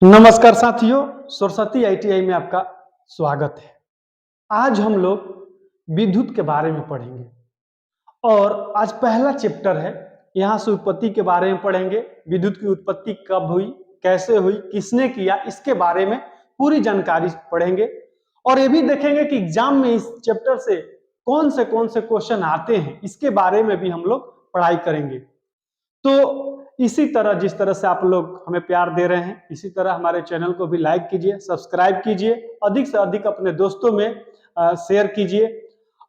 नमस्कार साथियों, सरस्वती आईटीआई में आपका स्वागत है। आज हम लोग विद्युत के बारे में पढ़ेंगे और आज पहला चैप्टर है। यहाँ से उत्पत्ति के बारे में पढ़ेंगे। विद्युत की उत्पत्ति कब हुई, कैसे हुई, किसने किया, इसके बारे में पूरी जानकारी पढ़ेंगे और ये भी देखेंगे कि एग्जाम में इस चैप्टर से कौन से क्वेश्चन आते हैं, इसके बारे में भी हम लोग पढ़ाई करेंगे। तो इसी तरह जिस तरह से आप लोग हमें प्यार दे रहे हैं, इसी तरह हमारे चैनल को भी लाइक कीजिए, सब्सक्राइब कीजिए, अधिक से अधिक अपने दोस्तों में शेयर कीजिए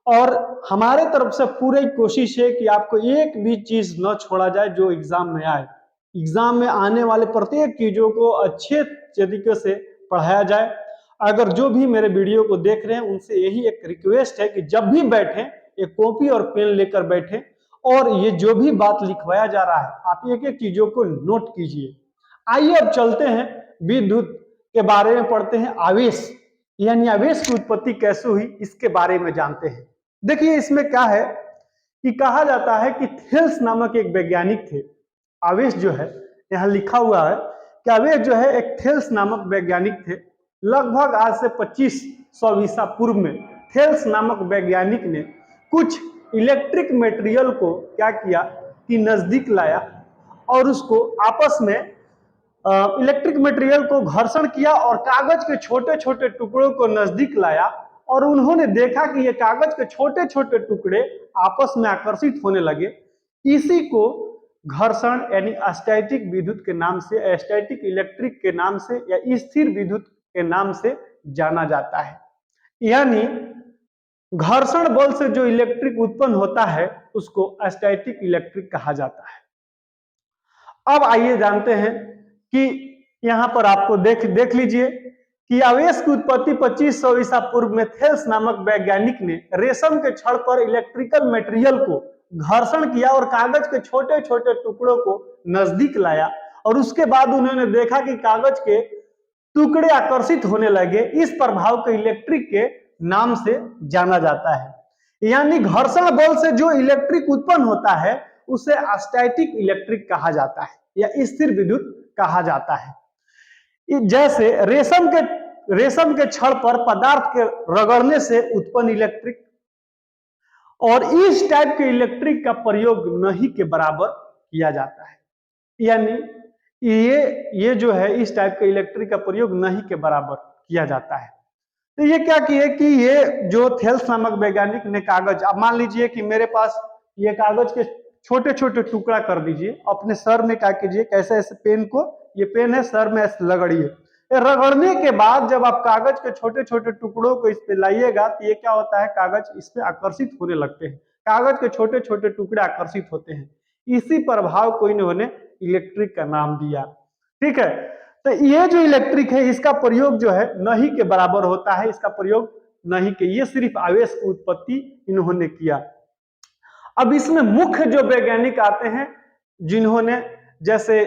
और हमारे तरफ से पूरी कोशिश है कि आपको एक भी चीज न छोड़ा जाए जो एग्जाम में आए। एग्जाम में आने वाले प्रत्येक चीजों को अच्छे तरीके से पढ़ाया जाए। अगर जो भी मेरे वीडियो को देख रहे हैं उनसे यही एक रिक्वेस्ट है कि जब भी बैठें एक कॉपी और पेन लेकर बैठें और ये जो भी बात लिखवाया जा रहा है आप एक एक चीजों को नोट कीजिए। आइए अब चलते हैं विद्युत के बारे में पढ़ते हैं। आवेश यानी आवेश की उत्पत्ति कैसे हुई इसके बारे में जानते हैं। देखिए इसमें क्या है कि कहा जाता है कि थेल्स नामक एक वैज्ञानिक थे। आवेश जो है यहाँ लिखा हुआ है कि आवेश जो है एक थेल्स नामक वैज्ञानिक थे। लगभग आज से 2500 ईसा पूर्व में थेल्स नामक वैज्ञानिक ने कुछ इलेक्ट्रिक मटेरियल को क्या किया कि नजदीक लाया और उसको आपस में इलेक्ट्रिक मटेरियल को घर्षण किया और कागज के छोटे छोटे टुकड़ों को नजदीक लाया और उन्होंने देखा कि ये कागज के छोटे छोटे टुकड़े आपस में आकर्षित होने लगे। इसी को घर्षण यानी स्टैटिक विद्युत के नाम से, स्टैटिक इलेक्ट्रिक के नाम से या स्थिर विद्युत के नाम से जाना जाता है। यानी घर्षण बल से जो इलेक्ट्रिक उत्पन्न होता है उसको स्टैटिक इलेक्ट्रिक कहा जाता है। अब आइए जानते हैं कि यहां पर आपको देख लीजिए कि आवेश की उत्पत्ति 2500 ईसा पूर्व में थेल्स नामक वैज्ञानिक ने रेशम के छड़ पर इलेक्ट्रिकल मटेरियल को घर्षण किया और कागज के छोटे छोटे टुकड़ों को नजदीक लाया और उसके बाद उन्होंने देखा कि कागज के टुकड़े आकर्षित होने लगे। इस प्रभाव को इलेक्ट्रिक के नाम से जाना जाता है। यानी घर्षण बल से जो इलेक्ट्रिक उत्पन्न होता है उसे स्टैटिक इलेक्ट्रिक कहा जाता है या स्थिर विद्युत कहा जाता है। जैसे रेशम के छड़ पर पदार्थ के रगड़ने से उत्पन्न इलेक्ट्रिक और इस टाइप के इलेक्ट्रिक का प्रयोग नहीं के बराबर किया जाता है। यानी ये जो है इस टाइप के इलेक्ट्रिक का प्रयोग नहीं के बराबर किया जाता है। तो ये क्या किए कि ये जो थेल्स नामक वैज्ञानिक ने कागज, अब मान लीजिए कि मेरे पास ये कागज के छोटे छोटे टुकड़ा कर दीजिए, अपने सर में क्या कीजिए, कैसे ऐसे पेन को, ये पेन है, सर में ऐसे रगड़िए। रगड़ने के बाद जब आप कागज के छोटे छोटे टुकड़ों को इस पे लाइएगा तो ये क्या होता है, कागज इस पे आकर्षित होने लगते हैं। कागज के छोटे छोटे टुकड़े आकर्षित होते हैं। इसी प्रभाव को इन्होंने इलेक्ट्रिक का नाम दिया। ठीक है, तो ये जो इलेक्ट्रिक है इसका प्रयोग जो है नहीं के बराबर होता है। इसका प्रयोग नहीं के, ये सिर्फ आवेश की उत्पत्ति इन्होंने किया। अब इसमें मुख्य जो वैज्ञानिक आते हैं जिन्होंने, जैसे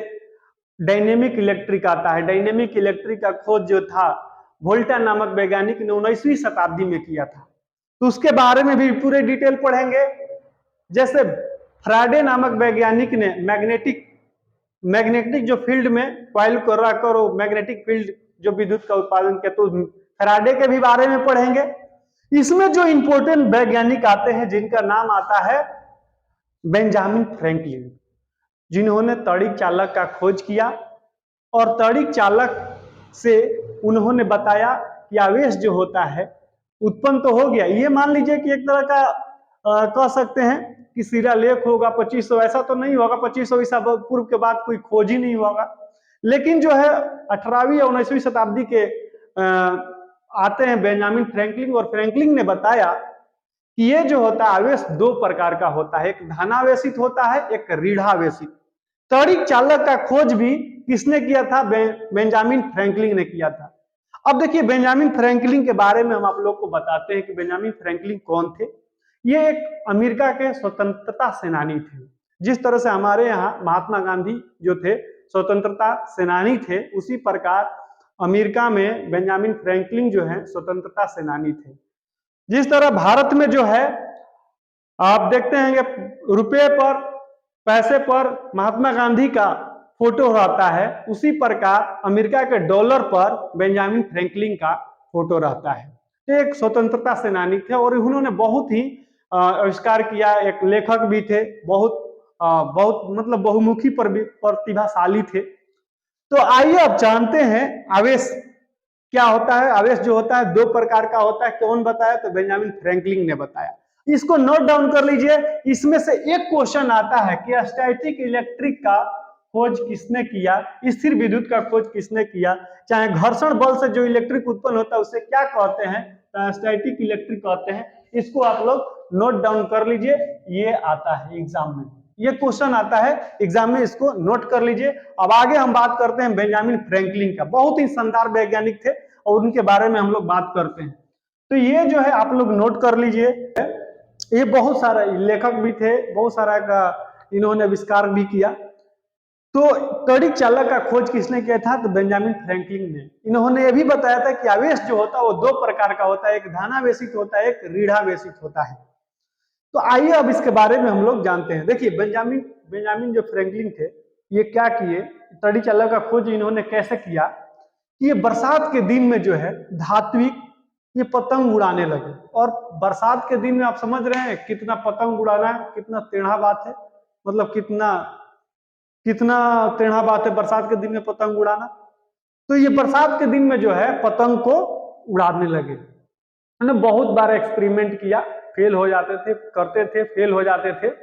डायनेमिक इलेक्ट्रिक आता है। डायनेमिक इलेक्ट्रिक का खोज जो था वोल्टा नामक वैज्ञानिक ने 19वीं शताब्दी में किया था, तो उसके बारे में भी पूरे डिटेल पढ़ेंगे। जैसे फ्राडे नामक वैज्ञानिक ने मैग्नेटिक जो फील्ड में कॉइल को रखकर वो मैग्नेटिक फील्ड जो विद्युत का उत्पादन किया, तो फ्राडे के भी बारे में पढ़ेंगे। इसमें जो इंपोर्टेंट वैज्ञानिक आते हैं जिनका नाम आता है बेंजामिन फ्रैंकलिन, जिन्होंने तड़िक चालक का खोज किया और तड़िक चालक से उन्होंने बताया कि आवेश जो होता है उत्पन्न तो हो गया। ये मान लीजिए कि एक तरह का कह सकते हैं कि शिलालेख होगा 2500, ऐसा तो नहीं होगा, 2500 ईसा पूर्व के बाद कोई खोज ही नहीं होगा। लेकिन जो है 18वीं या 19वीं शताब्दी के आते हैं बेंजामिन फ्रैंकलिन, और फ्रैंकलिन ने बताया कि ये जो होता है आवेश दो प्रकार का होता है, एक धनावेशित होता है, एक ऋणावेशित। तड़िक चालक का खोज भी किसने किया था, बेंजामिन फ्रैंकलिन ने किया था। अब देखिए बेंजामिन फ्रैंकलिन के बारे में हम आप लोग को बताते हैं कि बेंजामिन फ्रैंकलिन कौन थे। ये एक अमेरिका के स्वतंत्रता सेनानी थे। जिस तरह से हमारे यहाँ महात्मा गांधी जो थे स्वतंत्रता सेनानी थे, उसी प्रकार अमेरिका में बेंजामिन फ्रैंकलिन जो है स्वतंत्रता सेनानी थे। जिस तरह भारत में जो है आप देखते हैं रुपये पर, पैसे पर महात्मा गांधी का फोटो रहता है, उसी प्रकार अमेरिका के डॉलर पर बेंजामिन फ्रैंकलिन का फोटो रहता है। तो एक स्वतंत्रता सेनानी थे और उन्होंने बहुत ही आविष्कार किया, एक लेखक भी थे, बहुत मतलब बहुमुखी प्रतिभाशाली थे। तो आइए अब जानते हैं आवेश क्या होता है। आवेश जो होता है दो प्रकार का होता है। कौन बताया? तो बेंजामिन फ्रैंकलिन ने बताया। इसको नोट डाउन कर लीजिए। इसमें से एक क्वेश्चन आता है कि स्टैटिक इलेक्ट्रिक का खोज किसने किया, स्थिर विद्युत का खोज किसने किया, चाहे घर्षण बल से जो इलेक्ट्रिक उत्पन्न होता है उसे क्या कहते हैं? स्टैटिक इलेक्ट्रिक कहते हैं। इसको आप लोग नोट डाउन कर लीजिए, ये आता है एग्जाम में, ये क्वेश्चन आता है एग्जाम में, इसको नोट कर लीजिए। अब आगे हम बात करते हैं बेंजामिन फ्रैंकलिन का। बहुत ही शानदार वैज्ञानिक थे और उनके बारे में हम लोग बात करते हैं। तो ये जो है आप लोग नोट कर लीजिए। ये बहुत सारा लेखक भी थे, बहुत सारा का इन्होंने आविष्कार भी किया। तो तड़िक चालक का खोज किसने किया था? तो बेंजामिन फ्रैंकलिन ने। इन्होंने ये भी बताया था कि आवेश जो होता है वो दो प्रकार का होता है, एक धनावेशित होता है, एक ऋणावेशित होता है। तो आइए अब इसके बारे में हम लोग जानते हैं। देखिए बेंजामिन जो फ्रैंकलिन थे, ये क्या किए, तड़ी चालक का खोज इन्होंने कैसे किया कि ये बरसात के दिन में जो है धात्विक ये पतंग उड़ाने लगे। और बरसात के दिन में आप समझ रहे हैं कितना पतंग उड़ाना कितना टेढ़ा बात है, मतलब कितना कितना टेढ़ा बात है बरसात के दिन में पतंग उड़ाना। तो ये बरसात के दिन में जो है पतंग को उड़ाने लगे। उन्होंने बहुत बार एक्सपेरिमेंट किया, फेल हो जाते थे, करते थे, फेल हो जाते थे।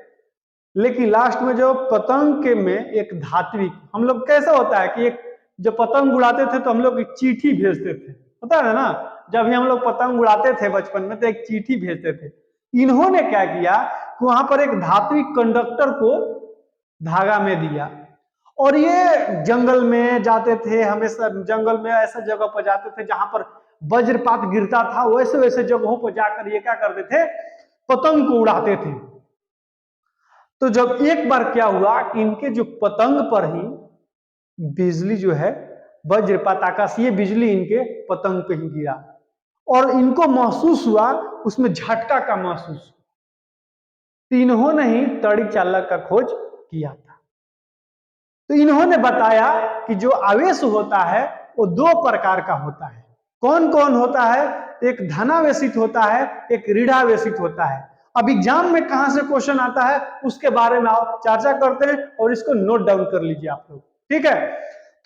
लेकिन लास्ट में जो पतंग के में एक धात्विक, हम लोग कैसा होता है कि एक जो पतंग उड़ाते थे तो हम लोग एक चिट्ठी भेजते थे, पता है ना, जब भी हम लोग पतंग उड़ाते थे बचपन में तो एक चिट्ठी भेजते थे। इन्होंने क्या किया कि वहां पर एक धात्विक कंडक्टर को धागा में दिया और ये जंगल में जाते थे, हमेशा जंगल में ऐसा जगह पर जाते थे जहां पर वज्रपात गिरता था, वैसे वैसे जगहों पर जाकर ये क्या करते थे, पतंग को उड़ाते थे। तो जब एक बार क्या हुआ कि इनके जो पतंग पर ही बिजली जो है, वज्रपात आकाशीय बिजली इनके पतंग पे ही गिरा और इनको महसूस हुआ, उसमें झटका का महसूस। तो इन्होंने ही तड़ी चालक का खोज किया था। तो इन्होंने बताया कि जो आवेश होता है वो दो प्रकार का होता है। कौन कौन होता है? एक धनावेशित होता है, एक ऋणावेशित होता है। अब एग्जाम में कहां से क्वेश्चन आता है उसके बारे में आप चर्चा करते हैं और इसको नोट डाउन कर लीजिए आप लोग, ठीक है।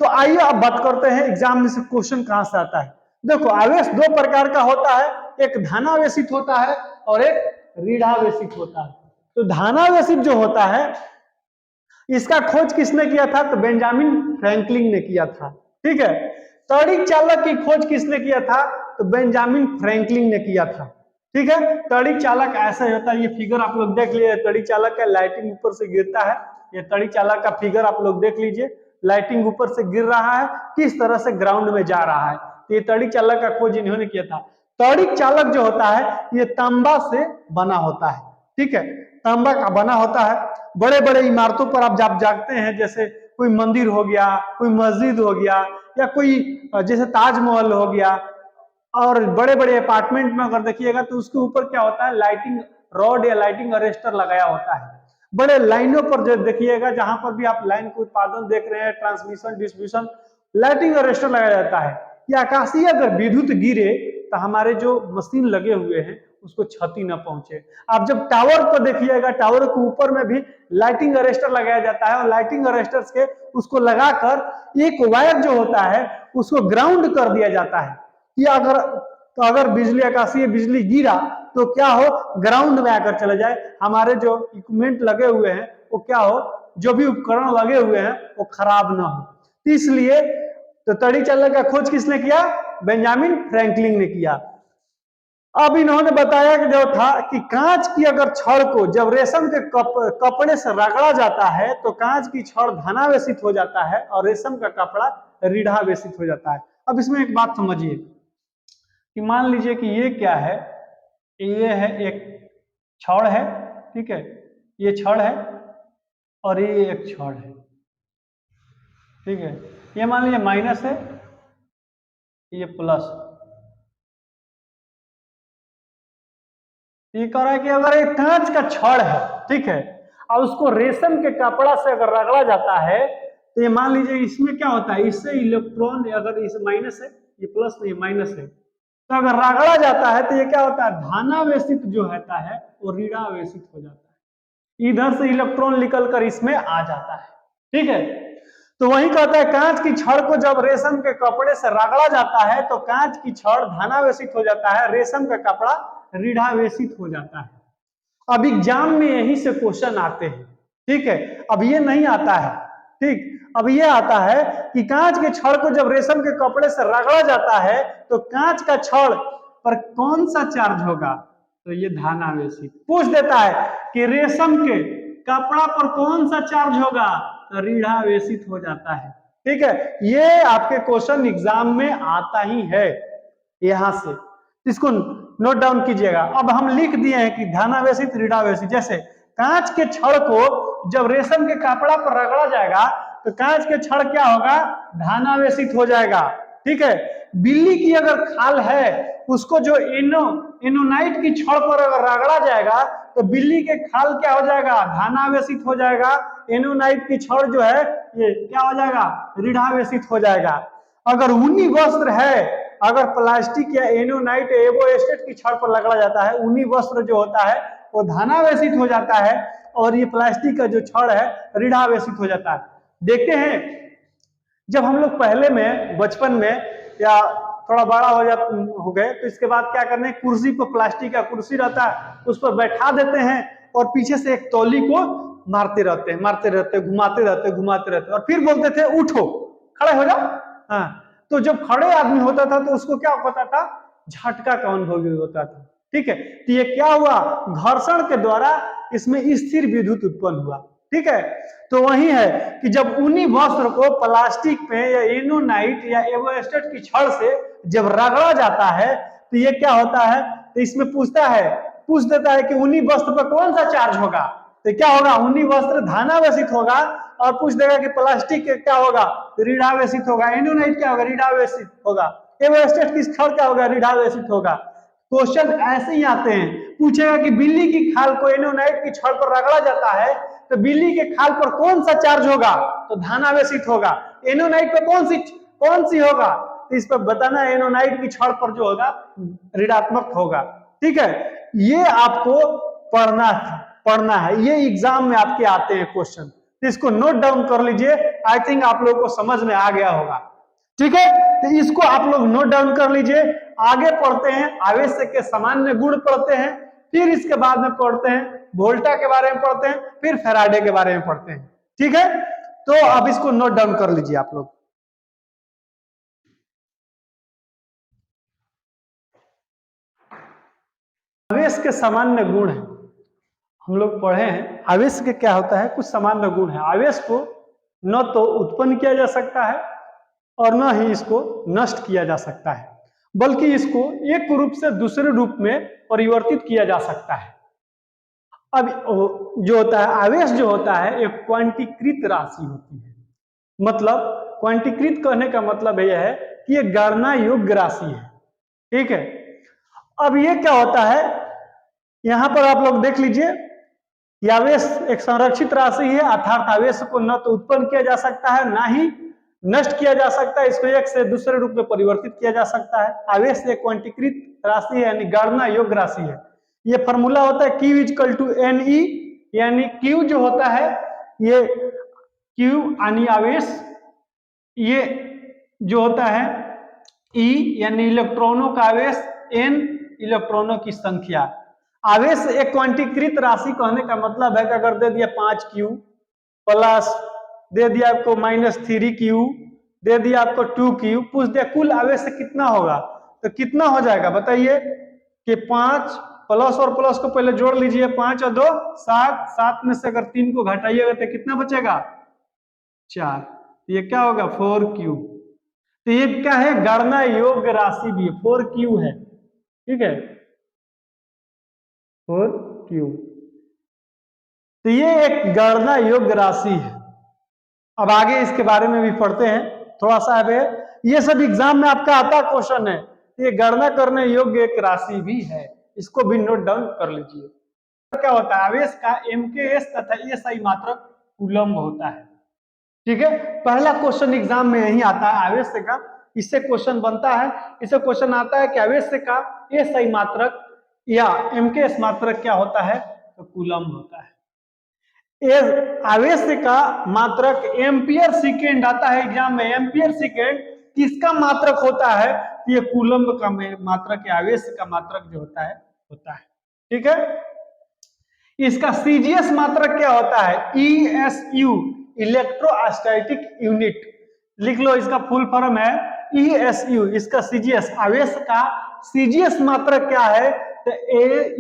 तो आइए अब बात करते हैं एग्जाम में से क्वेश्चन कहां से आता है। देखो आवेश दो प्रकार का होता है, एक धनावेशित होता है और एक ऋणावेशित होता है। तो धनावेशित जो होता है इसका खोज किसने किया था? तो बेंजामिन फ्रैंकलिन ने किया था, ठीक है। तड़िक चालक की खोज किसने किया था? तो बेंजामिन फ्रैंकलिन ने किया था, ठीक है। तड़िक चालक ऐसा होता है, ये फिगर आप लोग देख लीजिए, तड़िक चालक का लाइटिंग ऊपर से गिरता है, ये तड़िक चालक का फिगर आप लोग देख लीजिए, लाइटिंग ऊपर से गिर रहा है, किस तरह से ग्राउंड में जा रहा है। ये तड़िक चालक का खोज इन्होंने किया था। तड़िक चालक जो होता है ये तांबा से बना होता है, ठीक है, तांबा का बना होता है। बड़े बड़े इमारतों पर आप जब जागते हैं, जैसे कोई मंदिर हो गया, कोई मस्जिद हो गया, या कोई जैसे ताजमहल हो गया, और बड़े बड़े अपार्टमेंट में अगर देखिएगा तो उसके ऊपर क्या होता है, लाइटिंग रॉड या लाइटिंग अरेस्टर लगाया होता है। बड़े लाइनों पर जो देखिएगा, जहां पर भी आप लाइन का उत्पादन देख रहे हैं, ट्रांसमिशन डिस्ट्रीब्यूशन, लाइटिंग अरेस्टर लगाया जाता है। या आकाशीय अगर विद्युत गिरे तो हमारे जो मशीन लगे हुए हैं उसको क्षति न पहुंचे। आप जब टावर पर देखिएगा, टावर के ऊपर में भी लाइटिंग अरेस्टर लगाया जाता है और लाइटिंग अरेस्टर्स के उसको लगाकर एक वायर जो होता है उसको ग्राउंड कर दिया जाता है कि अगर बिजली, आकाशीय बिजली गिरा तो क्या हो, ग्राउंड में आकर चले जाए, हमारे जो इक्विपमेंट लगे हुए हैं वो क्या हो, जो भी उपकरण लगे हुए हैं वो खराब ना हो। इसलिए तो तड़ी चालक का खोज किसने किया? बेंजामिन फ्रैंकलिन ने किया। अब इन्होंने बताया कि जो था कि कांच की अगर छड़ को जब रेशम के कपड़े से रगड़ा जाता है तो कांच की छड़ धनावेशित हो जाता है और रेशम का कपड़ा ऋणावेशित हो जाता है। अब इसमें एक बात समझिए कि मान लीजिए कि ये क्या है, ये है एक छड़ है, ठीक है, ये छड़ है और ये एक छड़ है, ठीक है। ये मान लीजिए माइनस है, ये प्लस। ये कह रहा है कि अगर एक कांच का छड़ है, ठीक है, और उसको रेशम के कपड़ा से अगर रगड़ा जाता है तो ये मान लीजिए इसमें क्या होता है, इससे इलेक्ट्रॉन अगर इस माइनस है, ये प्लस नहीं माइनस है, तो अगर रगड़ा जाता है तो ये क्या होता है, धनावेशित जो होता है वो ऋणावेशित हो जाता है, इधर से इलेक्ट्रॉन निकलकर इसमें आ जाता है। ठीक है, तो वही कहता है कांच की छड़ को जब रेशम के कपड़े से रगड़ा जाता है तो कांच की छड़ धनावेशित हो जाता है, रेशम का कपड़ा ऋणावेशित हो जाता है। अब एग्जाम में यही से क्वेश्चन आते हैं। ठीक है, अब ये नहीं आता है। ठीक, अब ये आता है कि कांच के छड़ को जब रेशम के कपड़े से रगड़ा जाता है तो कांच का छड़ पर कौन सा चार्ज होगा, तो ये धनावेशित। पूछ देता है कि रेशम के कपड़ा पर कौन सा चार्ज होगा, तो ऋणावेशित हो जाता है। ठीक है, ये आपके क्वेश्चन एग्जाम में आता ही है यहां से, इसको नोट डाउन कीजिएगा। अब हम लिख दिए हैं कि धनावेशित ऋणावेशित। जैसे कांच के छड़ को जब रेशम के कपड़ा पर रगड़ा जाएगा तो कांच के छड़ क्या होगा, धनावेशित हो जाएगा। ठीक है, बिल्ली की अगर खाल है उसको जो एनोनाइट की छड़ पर अगर रगड़ा जाएगा तो बिल्ली के खाल क्या हो जाएगा, धनावेशित हो जाएगा। एनोनाइट की छड़ जो है ये क्या हो जाएगा, ऋणावेशित हो जाएगा। अगर ऊनी वस्त्र है, अगर प्लास्टिक या एनोनाइट एवोएस्टेट की छड़ पर रगड़ा जाता है, ऊनी वस्त्र जो होता है वो धनावेशित हो जाता है और ये प्लास्टिक का जो छड़ है ऋणावेशित हो जाता है। देखते हैं जब हम लोग पहले में बचपन में या थोड़ा बड़ा हो गए तो इसके बाद क्या करने, कुर्सी पर प्लास्टिक का कुर्सी रहता है उस पर बैठा देते हैं और पीछे से एक तौली को मारते रहते हैं घुमाते रहते और फिर बोलते थे उठो, खड़े हो जाओ। हाँ, तो जब खड़े आदमी होता था तो उसको क्या होता था, झटका का अनुभव होता था। ठीक है, तो ये क्या हुआ, घर्षण के द्वारा इसमें स्थिर विद्युत उत्पन्न हुआ। ठीक है, तो वही है कि जब ऊनी वस्त्र को प्लास्टिक पे या एनोनाइट या एवोएस्टेट की छड़ से जब रगड़ा जाता है तो ये क्या होता है, तो इसमें पूछ देता है कि ऊनी वस्त्र पर कौन सा चार्ज होगा, तो क्या होगा, ऊनी वस्त्र धनावेशित होगा। और पूछ देगा कि प्लास्टिक क्या होगा, ऋणावेशित होगा। एनोनाइट क्या होगा, ऋणावेशित होगा। एवोएस्टेट की छड़ क्या होगा, ऋणावेशित होगा। क्वेश्चन ऐसे ही आते हैं, पूछेगा कि बिल्ली की खाल को एनोनाइट की छड़ पर रगड़ा जाता है तो बिल्ली के खाल पर कौन सा चार्ज होगा, तो धनावेशित होगा। एनोनाइट पे कौन सी होगा, तो इस पर बताना है एनोनाइट की छड़ पर जो होगा ऋणात्मक होगा। ठीक है, ये आपको पढ़ना है, ये एग्जाम में आपके आते हैं क्वेश्चन, तो इसको नोट डाउन कर लीजिए। आई थिंक आप लोगों को समझ में आ गया होगा। ठीक है, तो इसको आप लोग नोट डाउन कर लीजिए। आगे पढ़ते हैं आवेश के सामान्य गुण पढ़ते हैं, फिर इसके बाद में पढ़ते हैं वोल्टा के बारे में पढ़ते हैं, फिर फैराडे के बारे में पढ़ते हैं। ठीक है, तो अब इसको नोट डाउन कर लीजिए आप लोग। आवेश के सामान्य गुण है, हम लोग पढ़े हैं आवेश के क्या होता है, कुछ सामान्य गुण है। आवेश को न तो उत्पन्न किया जा सकता है और न ही इसको नष्ट किया जा सकता है, बल्कि इसको एक रूप से दूसरे रूप में परिवर्तित किया जा सकता है। अब जो होता है आवेश जो होता है एक क्वांटीकृत राशि होती है। मतलब क्वांटीकृत कहने का मतलब यह है कि यह गणना योग्य राशि है। ठीक है, अब ये क्या होता है, यहां पर आप लोग देख लीजिए, आवेश एक संरक्षित राशि है, अर्थात आवेश को न तो उत्पन्न किया जा सकता है ना ही नष्ट किया जा सकता है, इसको एक से दूसरे रूप में परिवर्तित किया जा सकता है। आवेश एक क्वांटीकृत राशि है यानी गणना योग्य राशि है। ये फॉर्मूला होता है Q = Ne, यानी Q जो होता है ये Q यानी आवेश, ये जो होता है E यानी इलेक्ट्रॉनों का आवेश, N इलेक्ट्रॉनों की संख्या। आवेश एक क्वांटीकृत राशि कहने का मतलब है कि अगर दे दिया 5Q प्लस दे दिया आपको -3Q दे दिया आपको 2Q, पूछ दिया कुल आवेश कितना होगा, तो कितना हो जाएगा बताइए, कि 5 प्लस और प्लस को पहले जोड़ लीजिए, 5 और 2 7, 7 में से अगर 3 को घटाइएगा तो कितना बचेगा 4, ये क्या होगा 4Q। तो ये क्या है, गणना योग्य राशि भी 4Q है। ठीक है, 4Q, तो ये एक गणना योग्य राशि है। अब आगे इसके बारे में भी पढ़ते हैं थोड़ा सा। है ये सब एग्जाम में आपका आता क्वेश्चन है, ये गणना करने योग्य एक राशि भी है, इसको भी नोट डाउन कर लीजिए। क्या होता है, आवेश का MKS तथा SI मात्रक कूलम्ब होता है। ठीक है, पहला क्वेश्चन एग्जाम में यही आता है आवेश का, इससे क्वेश्चन बनता है, इससे क्वेश्चन आता है कि आवेश का एसआई मात्रक या एमकेएस मात्रक क्या होता है, तो कूलम्ब होता है। आवेश का मात्रक एम्पियर सेकेंड आता है एग्जाम में, एम्पियर सेकेंड किसका मात्रक होता है, ये कूलम्ब का मात्रक या आवेश का मात्रक जो होता है। ठीक है, इसका सीजीएस मात्रक क्या होता है, ईएसयू, इलेक्ट्रोस्टैटिक यूनिट, लिख लो, इसका फुल फॉर्म है ईएसयू, इसका सीजीएस, आवेश का सीजीएस मात्रक क्या है, तो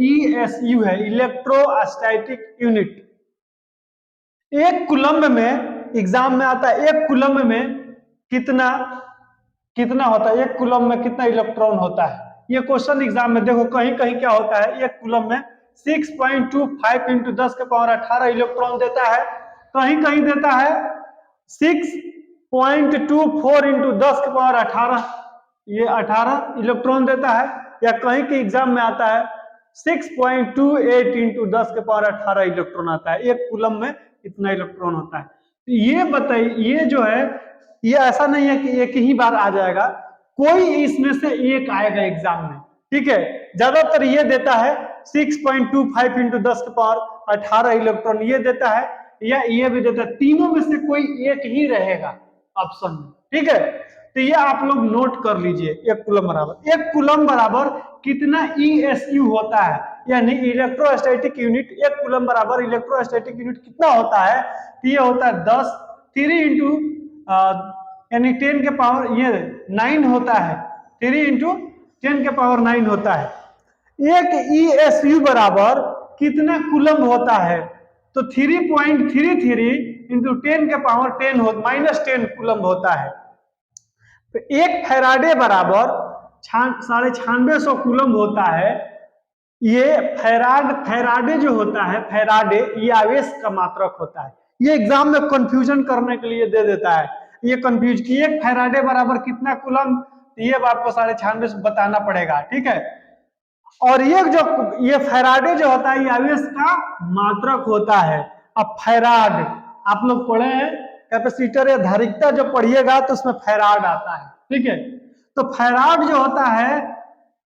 ईएसयू है, इलेक्ट्रोस्टैटिक यूनिट। एक कूलम्ब में एग्जाम में आता है, एक कूलम्ब में कितना होता है, एक कूलम्ब में कितना इलेक्ट्रॉन होता है, ये क्वेश्चन एग्जाम में देखो कहीं कहीं क्या होता है, एक कूलम्ब में 6.25 इंटू 10 के पावर 18 इलेक्ट्रॉन देता है, कहीं कहीं देता है 6.24 इंटू 10 के पावर 18, ये 18 इलेक्ट्रॉन देता है, या कहीं के एग्जाम में आता है 6.28 इंटू 10 के पावर 18 इलेक्ट्रॉन आता है, एक कूलम्ब में इतना इलेक्ट्रॉन होता है। तो ये बताइए, ये जो है ये ऐसा नहीं है कि एक ही बार आ जाएगा, कोई इसमें से एक आएगा एग्जाम में, ठीक है, ज्यादातर ये देता है 6.25 इंटू 10 के पावर 18 इलेक्ट्रॉन ये देता है, या ये भी देता है, तीनों में से कोई एक ही रहेगा ऑप्शन में, ठीक है। तो ये आप लोग नोट कर लीजिए, एक कूलम्ब बराबर कितना ईएसयू होता है, यानी इलेक्ट्रोस्टैटिक यूनिट, एक कूलम्ब बराबर इलेक्ट्रोस्टैटिक यूनिट कितना होता है, तो ये होता है 10 3 इंटू यानी 10 के पावर ये 9 होता है, 3 इंटू 10 के पावर 9 होता है। एक ईएसयू बराबर कितना कूलम्ब होता है, तो 3.33 इंटू 10 के पावर 10 -10 कूलम्ब होता है। तो एक फैराडे बराबर 9650 कूलम्ब होता है। ये फैराडे जो होता है, फैराडे ये आवेश का मात्रक होता है, ये एग्जाम में कंफ्यूजन करने के लिए दे देता है, ये कंफ्यूज कि एक फैराडे बराबर कितना कूलम्ब, ये आपको 9650 बताना पड़ेगा, ठीक है। और ये फैराडे जो होता है ये आवेश का मात्रक होता है। अब फैराड आप लोग पढ़े हैं, कैपेसिटर या धारिकता जब पढ़िएगा तो उसमें फैराड आता है, ठीक है। तो फैराड जो होता है,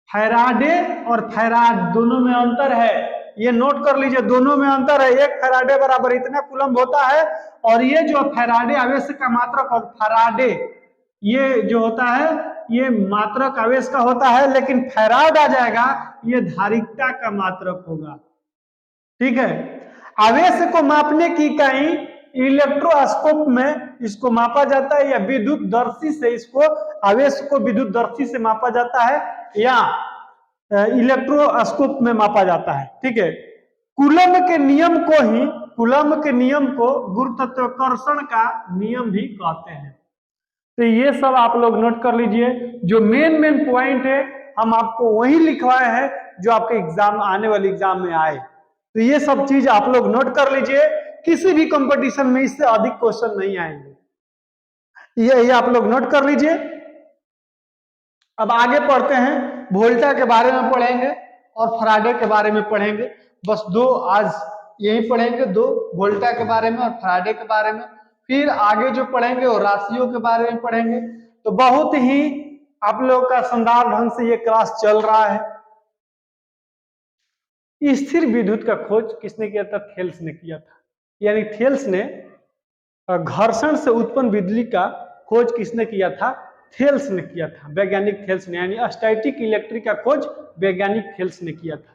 फैराडे और फैराड दोनों में अंतर है, ये नोट कर लीजिए, दोनों में अंतर है, एक फैराडे बराबर इतना कूलम्ब होता है, और ये जो फैराडे आवेश का मात्रक और फैराडे ये जो होता है ये मात्रक आवेश का होता है, लेकिन फैराड आ जाएगा ये धारिकता का मात्रक होगा, ठीक है। आवेश को मापने की इकाई इलेक्ट्रोस्कोप में इसको मापा जाता है, या विद्युत दर्शी से इसको आवेश को विद्युत दर्शी से मापा जाता है, या इलेक्ट्रोस्कोप में मापा जाता है, ठीक है। कूलम्ब के नियम को गुरुत्वाकर्षण का नियम भी कहते हैं। तो ये सब आप लोग नोट कर लीजिए, जो मेन पॉइंट है हम आपको वही लिखवाए हैं जो आपके एग्जाम आने वाले एग्जाम में आए, तो ये सब चीज आप लोग नोट कर लीजिए, किसी भी कंपटीशन में इससे अधिक क्वेश्चन नहीं आएंगे, ये आप लोग नोट कर लीजिए। अब आगे पढ़ते हैं, वोल्टा के बारे में पढ़ेंगे और फैराडे के बारे में पढ़ेंगे, बस दो आज यही पढ़ेंगे, दो वोल्टा के बारे में और फैराडे के बारे में, फिर आगे जो पढ़ेंगे वो राशियों के बारे में पढ़ेंगे। तो बहुत ही आप लोग का शानदार ढंग से ये क्लास चल रहा है। स्थिर विद्युत का खोज किसने किया था, थेल्स ने किया था, यानी थेल्स ने घर्षण से उत्पन्न बिजली का खोज किसने किया था, थेल्स ने किया था, वैज्ञानिक थेल्स ने, यानी स्टैटिक इलेक्ट्रिक का खोज वैज्ञानिक थेल्स ने किया था।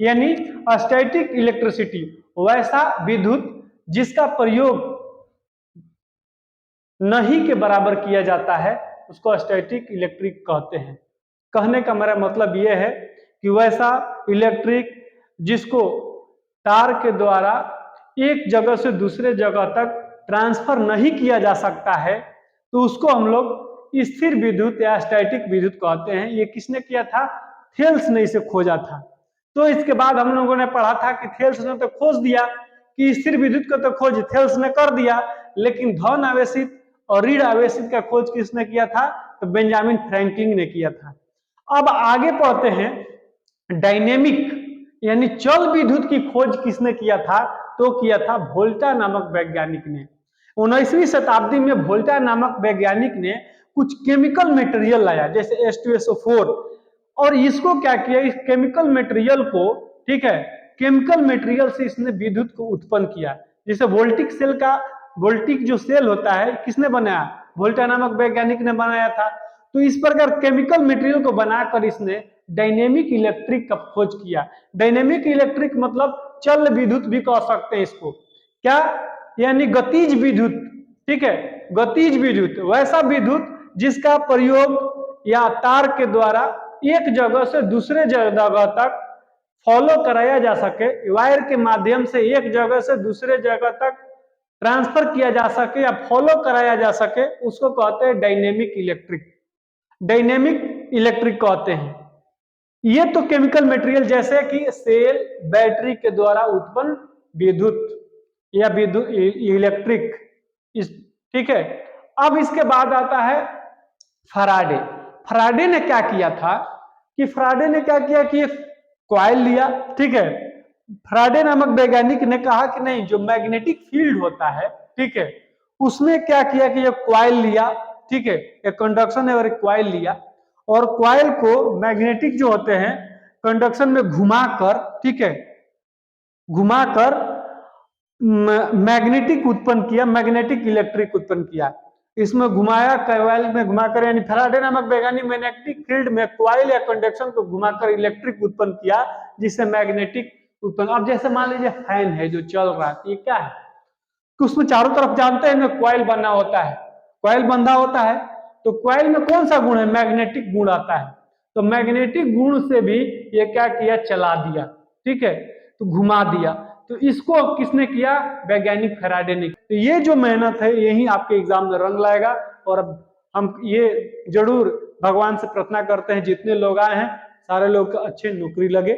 यानी स्टैटिक इलेक्ट्रिसिटी वैसा विद्युत जिसका प्रयोग नहीं के बराबर किया जाता है उसको स्टैटिक इलेक्ट्रिक कहते हैं। कहने का मेरा मतलब यह है कि वैसा इलेक्ट्रिक जिसको तार के द्वारा एक जगह से दूसरे जगह तक ट्रांसफर नहीं किया जा सकता है, तो उसको हम लोग स्थिर विद्युत या स्टैटिक विद्युत कहते हैं। ये किसने किया था, थेल्स ने इसे खोजा था। तो इसके बाद हम लोगों ने पढ़ा था कि थेल्स ने तो खोज दिया कि स्थिर विद्युत का तो खोज थेल्स ने कर दिया, लेकिन धन आवेशित और ऋण आवेशित का खोज किसने किया था, तो बेंजामिन फ्रैंकलिन ने किया था। अब आगे पढ़ते हैं, डायनेमिक यानी चल विद्युत की खोज किसने किया था, तो किया था वोल्टा नामक वैज्ञानिक ने। 19वीं शताब्दी में वोल्टा नामक वैज्ञानिक ने कुछ केमिकल मटेरियल लाया जैसे H2SO4, और इसको क्या किया, इस केमिकल मटेरियल को, ठीक है, केमिकल मटेरियल से इसने विद्युत को उत्पन्न किया। जैसे वोल्टिक सेल का, वोल्टिक जो सेल होता है किसने बनाया, वोल्टा नामक वैज्ञानिक ने बनाया था। तो इस प्रकार केमिकल मटेरियल को बनाकर इसने डायनेमिक इलेक्ट्रिक का खोज किया। डायनेमिक इलेक्ट्रिक मतलब चल विद्युत भी कह सकते हैं इसको, क्या, यानी गतिज विद्युत, ठीक है, गतिज विद्युत, वैसा विद्युत जिसका प्रयोग या तार के द्वारा एक जगह से दूसरे जगह तक फॉलो कराया जा सके, वायर के माध्यम से एक जगह से दूसरे जगह तक ट्रांसफर किया जा सके या फॉलो कराया जा सके, उसको कहते हैं डायनेमिक इलेक्ट्रिक। डायनेमिक इलेक्ट्रिक कहते हैं। ये तो केमिकल मटेरियल जैसे कि सेल, बैटरी के द्वारा उत्पन्न विद्युत या विद्युत इलेक्ट्रिक, ठीक है। अब इसके बाद आता है फराडे। फराडे ने क्या किया था कि फराडे ने क्या किया कि एक कॉइल लिया, ठीक है। फराडे नामक वैज्ञानिक ने कहा कि नहीं, जो मैग्नेटिक फील्ड होता है, ठीक है, उसमें क्या किया कि ये कॉइल लिया, ठीक है, एक कंडक्शन है और एक कॉइल लिया, और कॉइल को मैग्नेटिक जो होते हैं कंडक्शन में घुमाकर, ठीक है, घुमाकर मैग्नेटिक उत्पन्न किया, मैग्नेटिक इलेक्ट्रिक उत्पन्न किया। इसमें घुमाया, कॉइल में घुमाकर, यानी फैराडे नामक वैज्ञानिक मैग्नेटिक फील्ड में कॉइल या कंडक्शन को घुमाकर इलेक्ट्रिक उत्पन्न किया, जिससे मैग्नेटिक उत्पन्न। अब जैसे मान लीजिए फैन है जो चल रहा है, ये क्या है कि उसमें चारों तरफ जानते हैं ना कॉइल बना होता है, कॉइल बंधा होता है, तो कॉइल में कौन सा गुण है, मैग्नेटिक गुण आता है। तो मैग्नेटिक गुण से भी ये क्या किया, चला दिया, ठीक है, तो घुमा दिया। तो इसको किसने किया, वैज्ञानिक फैराडे ने। तो ये जो मेहनत है यही आपके एग्जाम में रंग लाएगा। और अब हम ये जरूर भगवान से प्रार्थना करते हैं जितने लोग आए हैं सारे लोग अच्छे नौकरी लगे।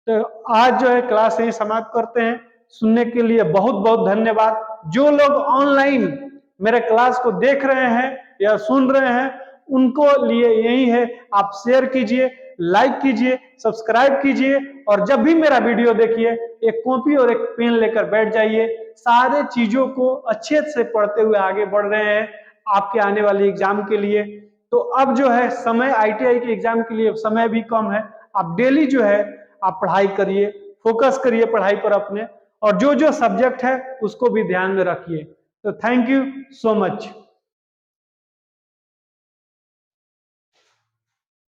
तो आज जो है क्लास यही समाप्त करते हैं। सुनने के लिए बहुत बहुत धन्यवाद। जो लोग ऑनलाइन मेरे क्लास को देख रहे हैं या सुन रहे हैं उनको लिए यही है, आप शेयर कीजिए, लाइक कीजिए, सब्सक्राइब कीजिए, और जब भी मेरा वीडियो देखिए एक कॉपी और एक पेन लेकर बैठ जाइए। सारे चीजों को अच्छे से पढ़ते हुए आगे बढ़ रहे हैं आपके आने वाले एग्जाम के लिए। तो अब जो है समय, ITI के एग्जाम के लिए समय भी कम है, आप डेली जो है आप पढ़ाई करिए, फोकस करिए पढ़ाई पर अपने, और जो जो सब्जेक्ट है उसको भी ध्यान में रखिए। तो थैंक यू सो मच।